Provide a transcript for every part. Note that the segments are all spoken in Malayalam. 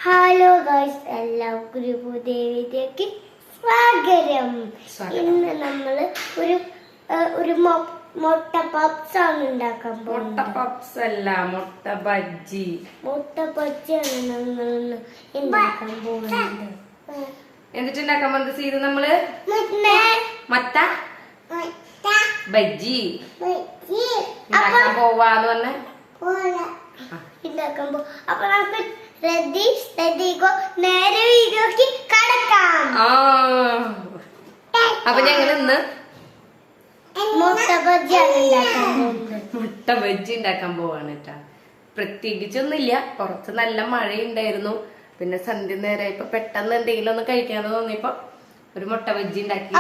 ഹലോ ഗൈസ്, എല്ലാവർക്കും ഒരു പുതിയ വീഡിയോക്ക് സ്വാഗതം. ഇന്ന് നമ്മൾ ഒരു മുട്ട പപ്സ് ആണ് ഉണ്ടാക്കാൻ പോകുന്നത്. മുട്ട പപ്സ് അല്ല, മുട്ട ബജ്ജി. മുട്ട ബജ്ജിയാണ് നമ്മൾ ഉണ്ടാക്കാൻ പോകുന്നത്. എന്നിട്ട് ഉണ്ടാക്കാൻ പോകുന്നത് ചെയ്ത് നമ്മള് മുട്ട ബജ്ജി ഉണ്ടാക്കാൻ പോവാന്ന് പറഞ്ഞ ഉണ്ടാക്കാൻ പോകും. അപ്പൊ നമുക്ക് നേരെ വീഡിയോക്ക് കടക്കാം. അപ്പൊ ഞങ്ങൾ ഇന്ന് മുട്ട ബജ്ജിയാണ് ഉണ്ടാക്കാൻ പോകുന്നത്. മുട്ട ബജ്ജി ഉണ്ടാക്കാൻ പോവാണ് കേട്ടാ. പ്രത്യേകിച്ചൊന്നുമില്ല, പുറത്ത് നല്ല മഴയുണ്ടായിരുന്നു. പിന്നെ സന്ധ്യ നേരമായപ്പോ പെട്ടെന്ന് എന്തെങ്കിലും ഒന്ന് കഴിക്കാന്ന് തോന്നിയപ്പോ ഒരു മുട്ട ബജ്ജി ഉണ്ടാക്കി.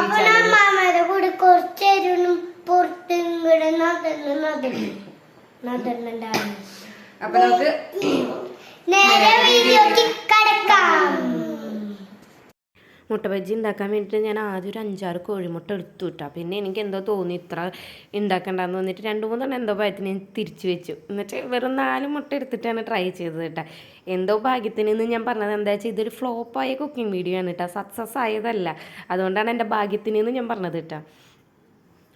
മാമയുടെ കൂടെ കുറച്ചേരും പുറത്ത് ഇങ്ങോട്ട് നടന്നുണ്ടായിരുന്നു. അപ്പൊ നമുക്ക് നേരെ വീഡിയോക്ക് കടക്കാം. മുട്ട ബജ്ജി ഉണ്ടാക്കാൻ വേണ്ടിയിട്ട് ഞാൻ ആദ്യം ഒരു 5-6 കോഴിമുട്ട എടുത്തു വിട്ടാ. പിന്നെ എനിക്ക് എന്തോ തോന്നി ഇത്ര ഉണ്ടാക്കണ്ടെന്ന് തോന്നിയിട്ട് 2-3 എന്തോ ഭാഗ്യത്തിന് ഞാൻ തിരിച്ചു വെച്ചു. എന്നിട്ട് വെറും 4 മുട്ട എടുത്തിട്ടാണ് ട്രൈ ചെയ്തത് കേട്ടോ. എന്തോ ഭാഗ്യത്തിന് ഞാൻ പറഞ്ഞത് എന്താ വെച്ചാൽ ഇതൊരു ഫ്ലോപ്പായ കുക്കിംഗ് വീഡിയോ ആണ് കേട്ടോ, സക്സസ് ആയതല്ല. അതുകൊണ്ടാണ് എൻ്റെ ഭാഗ്യത്തിന് ഞാൻ പറഞ്ഞത് കേട്ടോ.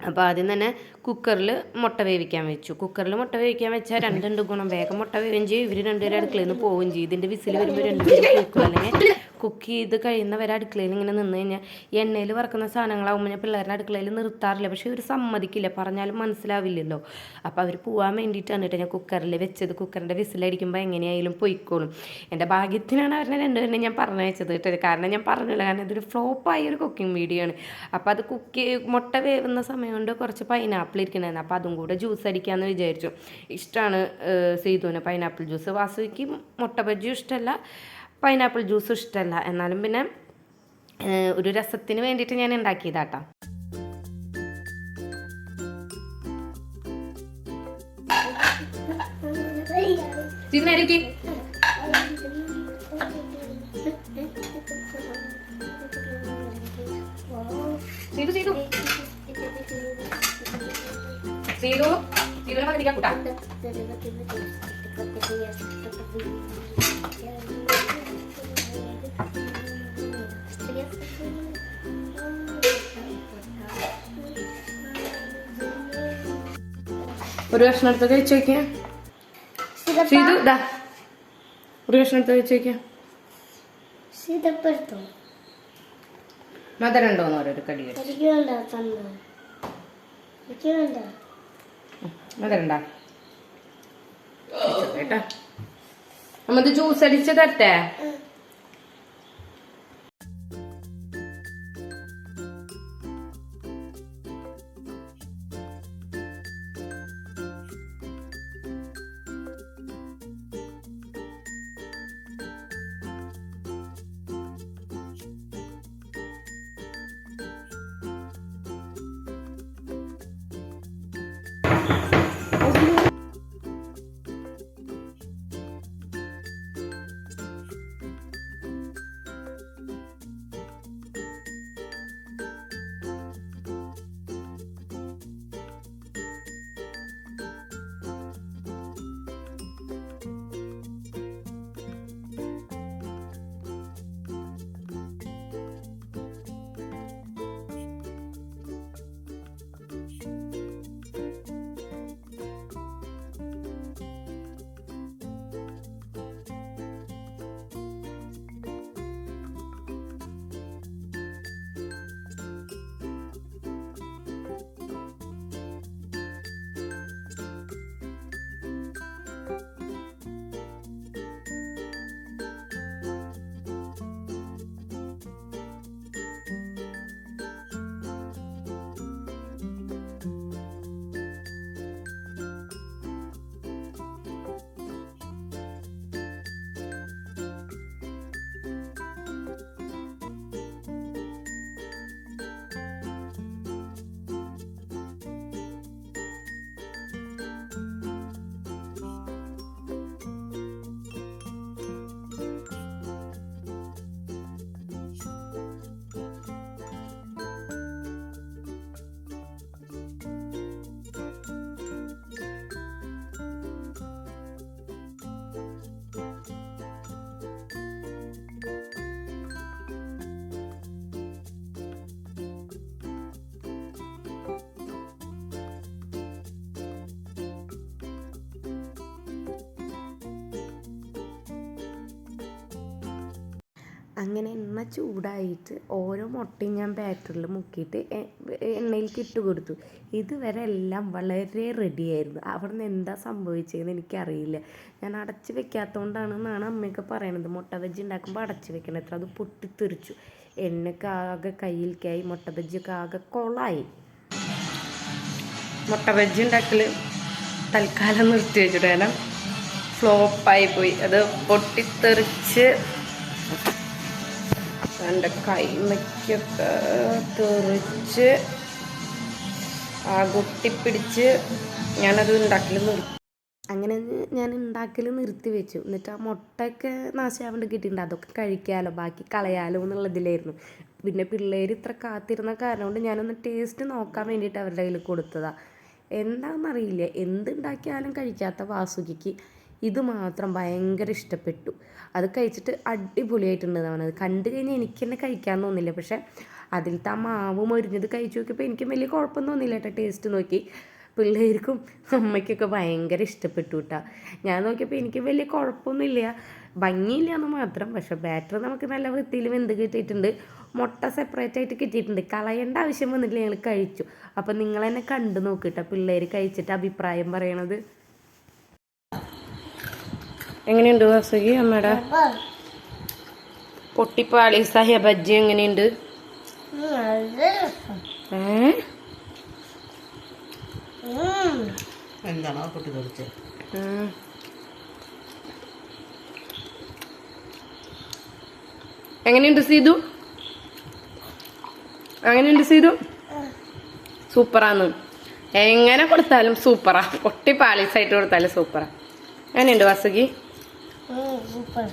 അപ്പോൾ ആദ്യം തന്നെ കുക്കറിൽ മുട്ട വേവിക്കാൻ വെച്ചു. കുക്കറിൽ മുട്ട വേവിക്കാൻ വെച്ചാൽ രണ്ടുണ്ട് ഗുണം. വേഗം മുട്ട വേവുകയും ചെയ്യും, ഇവർ രണ്ടുപേരും അടുക്കളയിൽ നിന്ന് പോവുകയും ചെയ്യും. ഇതിൻ്റെ വിസിൽ വരുമ്പോൾ രണ്ടുപേരും കുക്കും. അല്ലെങ്കിൽ കുക്ക് ചെയ്ത് കഴിയുന്നവരെ അടുക്കളയിൽ ഇങ്ങനെ നിന്ന് കഴിഞ്ഞാൽ എണ്ണയിൽ വറക്കുന്ന സാധനങ്ങളാകുമ്പോൾ ഞാൻ പിള്ളേരുടെ അടുക്കളയിൽ നിർത്താറില്ല. പക്ഷേ ഇവർ സമ്മതിക്കില്ല, പറഞ്ഞാലും മനസ്സിലാവില്ലല്ലോ. അപ്പോൾ അവർ പോകാൻ വേണ്ടിയിട്ടാണ് കേട്ടോ ഞാൻ കുക്കറിൽ വെച്ചത്. കുക്കറിൻ്റെ വിസിലടിക്കുമ്പോൾ എങ്ങനെയായാലും പൊയ്ക്കോളും. എൻ്റെ ഭാഗ്യത്തിനാണ് അവരുടെ രണ്ടുപേരും ഞാൻ പറഞ്ഞു വെച്ചത് കേട്ടോ. കാരണം ഞാൻ പറഞ്ഞില്ല, കാരണം ഇതൊരു ഫ്ലോപ്പായ ഒരു കുക്കിംഗ് വീഡിയോ ആണ്. അപ്പോൾ അത് മുട്ട വേവുന്ന സമയം കൊണ്ട് കുറച്ച് പൈനാപ്പിൾ ഇരിക്കണമായിരുന്നു. അപ്പോൾ അതും കൂടെ ജ്യൂസ് അടിക്കാമെന്ന് വിചാരിച്ചു. ഇഷ്ടമാണ് സീതുവിന് പൈനാപ്പിൾ ജ്യൂസ്. വാസുവിക്ക് മുട്ട ബജ്ജിയും ഇഷ്ടമല്ല, പൈനാപ്പിൾ ജ്യൂസും ഇഷ്ടമല്ല. എന്നാലും പിന്നെ ഒരു രസത്തിന് വേണ്ടിയിട്ട് ഞാൻ ഉണ്ടാക്കിയതാട്ടോ. ഒരു കഷ്ണം എടുത്ത് കഴിച്ചു നോക്കിയാ സീതു, ഇതാ ഒരു കഷ്ണം എടുത്ത് കഴിച്ചു നോക്കിയാ. മധുരം ഉണ്ടോന്ന് ഓരോരു കടി മധുരണ്ടാ കേട്ടാ. നമ്മത് ജ്യൂസ് അടിച്ച് തരട്ടെ. അങ്ങനെ എണ്ണ ചൂടായിട്ട് ഓരോ മുട്ടയും ഞാൻ ബാറ്ററിൽ മുക്കിയിട്ട് എണ്ണയിലേക്ക് ഇട്ട് കൊടുത്തു. ഇതുവരെ എല്ലാം വളരെ റെഡിയായിരുന്നു. അവിടെ നിന്ന് എന്താ സംഭവിച്ചതെന്ന് എനിക്കറിയില്ല. ഞാൻ അടച്ച് വെക്കാത്തതുകൊണ്ടാണെന്നാണ് അമ്മയൊക്കെ പറയണത്. മുട്ട ബജ്ജി ഉണ്ടാക്കുമ്പോൾ അടച്ച് വെക്കണം എത്ര. അത് പൊട്ടിത്തെറിച്ചു. എണ്ണയൊക്കെ ആകെ കയ്യിലേക്കായി. മുട്ട ബജ്ജിയൊക്കെ ആകെ കൊളായി. മുട്ട ബജ്ജി ഉണ്ടാക്കൽ തൽക്കാലം നിർത്തി വെച്ചിട്ട് കാരണം ഫ്ലോപ്പായി പോയി. അത് പൊട്ടിത്തെറിച്ച് എൻ്റെ കൈമയ്ക്കൊക്കെ തെറിച്ച് ആകൊട്ടിപ്പിടിച്ച് ഞാനത് ഉണ്ടാക്കൽ നിർത്തി. അങ്ങനെ ഞാൻ ഉണ്ടാക്കൽ നിർത്തി വെച്ചു. എന്നിട്ട് ആ മുട്ടയൊക്കെ നാശാവേണ്ടി കിട്ടിയിട്ടുണ്ട്. അതൊക്കെ കഴിക്കാമല്ലോ, ബാക്കി കളയാലോ എന്നുള്ളതിലായിരുന്നു. പിന്നെ പിള്ളേർ ഇത്ര കാത്തിരുന്ന കാരണം കൊണ്ട് ഞാനൊന്ന് ടേസ്റ്റ് നോക്കാൻ വേണ്ടിയിട്ട് അവരുടെ കയ്യിൽ കൊടുത്തതാണ്. എന്താണെന്നറിയില്ല, എന്തുണ്ടാക്കിയാലും കഴിക്കാത്ത വാസുകിക്ക് ഇത് മാത്രം ഭയങ്കര ഇഷ്ടപ്പെട്ടു. അത് കഴിച്ചിട്ട് അടിപൊളിയായിട്ടുണ്ടെന്നാണ് അത് കണ്ടു കഴിഞ്ഞാൽ എനിക്ക് തന്നെ കഴിക്കാൻ തോന്നില്ല. പക്ഷേ അതിലത്തെ ആ മാവ് മൊരിഞ്ഞത് കഴിച്ചു നോക്കിയപ്പോൾ എനിക്കും വലിയ കുഴപ്പം തോന്നില്ല കേട്ടോ. ടേസ്റ്റ് നോക്കി പിള്ളേർക്കും അമ്മയ്ക്കൊക്കെ ഭയങ്കര ഇഷ്ടപ്പെട്ടു കേട്ടോ. ഞാൻ നോക്കിയപ്പോൾ എനിക്ക് വലിയ കുഴപ്പമൊന്നുമില്ല, ഭംഗിയില്ല എന്ന് മാത്രം. പക്ഷേ ബാറ്റർ നമുക്ക് നല്ല വൃത്തിയിൽ വെന്ത് കിട്ടിയിട്ടുണ്ട്. മുട്ട സെപ്പറേറ്റ് ആയിട്ട് കിട്ടിയിട്ടുണ്ട്. കളയേണ്ട ആവശ്യം വന്നില്ല, ഞങ്ങൾ കഴിച്ചു. അപ്പം നിങ്ങൾ തന്നെ കണ്ടു നോക്കിട്ടോ പിള്ളേർ കഴിച്ചിട്ട് അഭിപ്രായം പറയണത്. എങ്ങനെയുണ്ട് വാസുകി അമ്മയുടെ പൊട്ടിപ്പാളീസായ ബജ്ജി? എങ്ങനെയുണ്ട്? എന്താണോ പൊട്ടിത്തെറിച്ച്? എങ്ങനെയുണ്ട് സീതു? അങ്ങനെയുണ്ട് സീതു? സൂപ്പറാന്ന്. എങ്ങനെ കൊടുത്താലും സൂപ്പറാ. പൊട്ടി പാളീസായിട്ട് കൊടുത്താലും സൂപ്പറാ. അങ്ങനെയുണ്ട് വാസുകി? സൂപ്പർ.